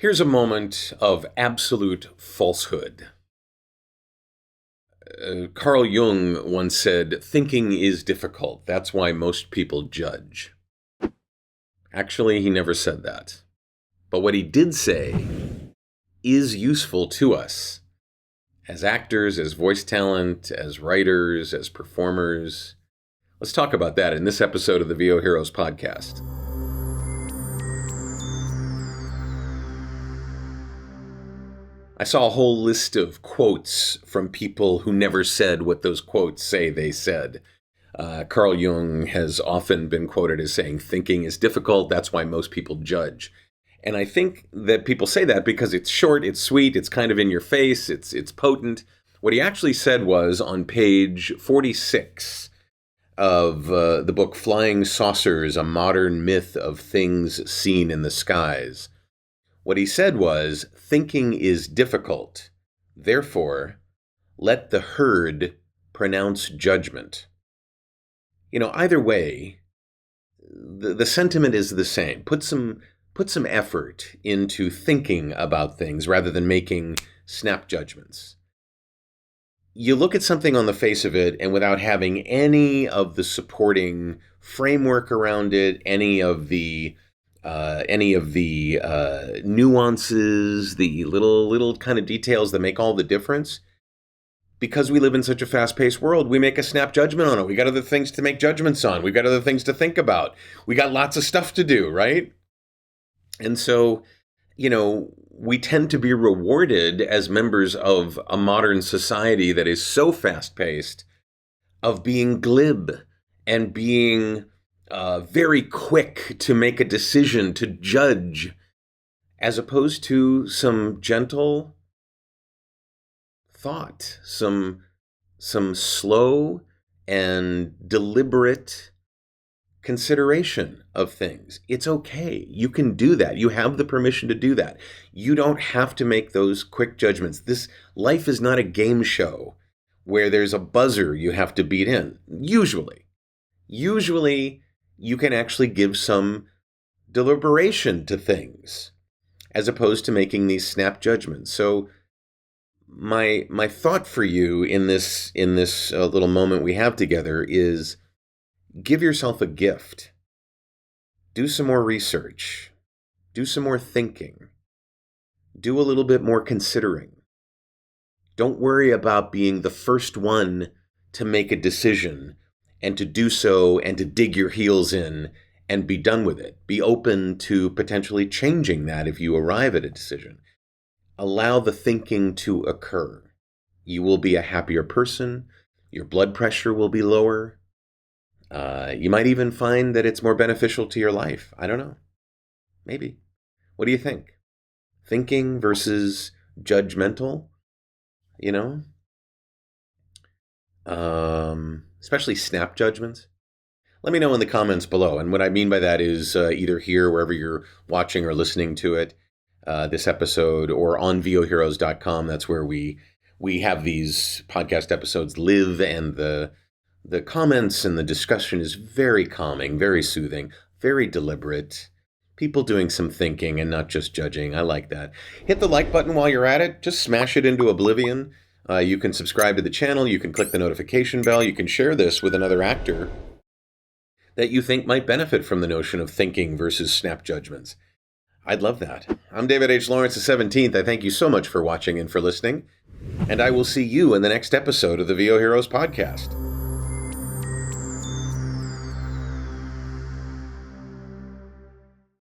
Here's a moment of absolute falsehood. Carl Jung once said, "Thinking is difficult. That's why most people judge." Actually, he never said that. But what he did say is useful to us as actors, as voice talent, as writers, as performers. Let's talk about that in this episode of the VOHeroes podcast. I saw a whole list of quotes from people who never said what those quotes say they said. Carl Jung has often been quoted as saying, "Thinking is difficult, that's why most people judge." And I think that people say that because it's short, it's sweet, it's kind of in your face, it's potent. What he actually said was on page 46 of the book Flying Saucers, A Modern Myth of Things Seen in the Skies. What he said was, thinking is difficult. Therefore, let the herd pronounce judgment. Either way, the sentiment is the same. Put some effort into thinking about things rather than making snap judgments. You look at something on the face of it, and without having any of the supporting framework around it, any of the nuances, the little kind of details that make all the difference. Because we live in such a fast-paced world, we make a snap judgment on it. We got other things to make judgments on. We've got other things to think about. We got lots of stuff to do, right? And so, we tend to be rewarded as members of a modern society that is so fast-paced of being glib and being very quick to make a decision, to judge, as opposed to some gentle thought, some slow and deliberate consideration of things. It's okay. You can do that. You have the permission to do that. You don't have to make those quick judgments. This life is not a game show where there's a buzzer you have to beat in. Usually, you can actually give some deliberation to things as opposed to making these snap judgments. So my thought for you in this little moment we have together is give yourself a gift. Do some more research. Do some more thinking. Do a little bit more considering. Don't worry about being the first one to make a decision and to do so and to dig your heels in and be done with it. Be open to potentially changing that if you arrive at a decision. Allow the thinking to occur. You will be a happier person. Your blood pressure will be lower. You might even find that it's more beneficial to your life. I don't know. Maybe. What do you think? Thinking versus judgmental? Especially snap judgments. Let me know in the comments below. And what I mean by that is either here, wherever you're watching or listening to it, this episode, or on VOHeroes.com. That's where we have these podcast episodes live, and the comments and the discussion is very calming, very soothing, very deliberate. People doing some thinking and not just judging. I like that. Hit the like button while you're at it. Just smash it into oblivion. You can subscribe to the channel. You can click the notification bell. You can share this with another actor that you think might benefit from the notion of thinking versus snap judgments. I'd love that. I'm David H. Lawrence, the 17th. I thank you so much for watching and for listening. And I will see you in the next episode of the VOHeroes podcast.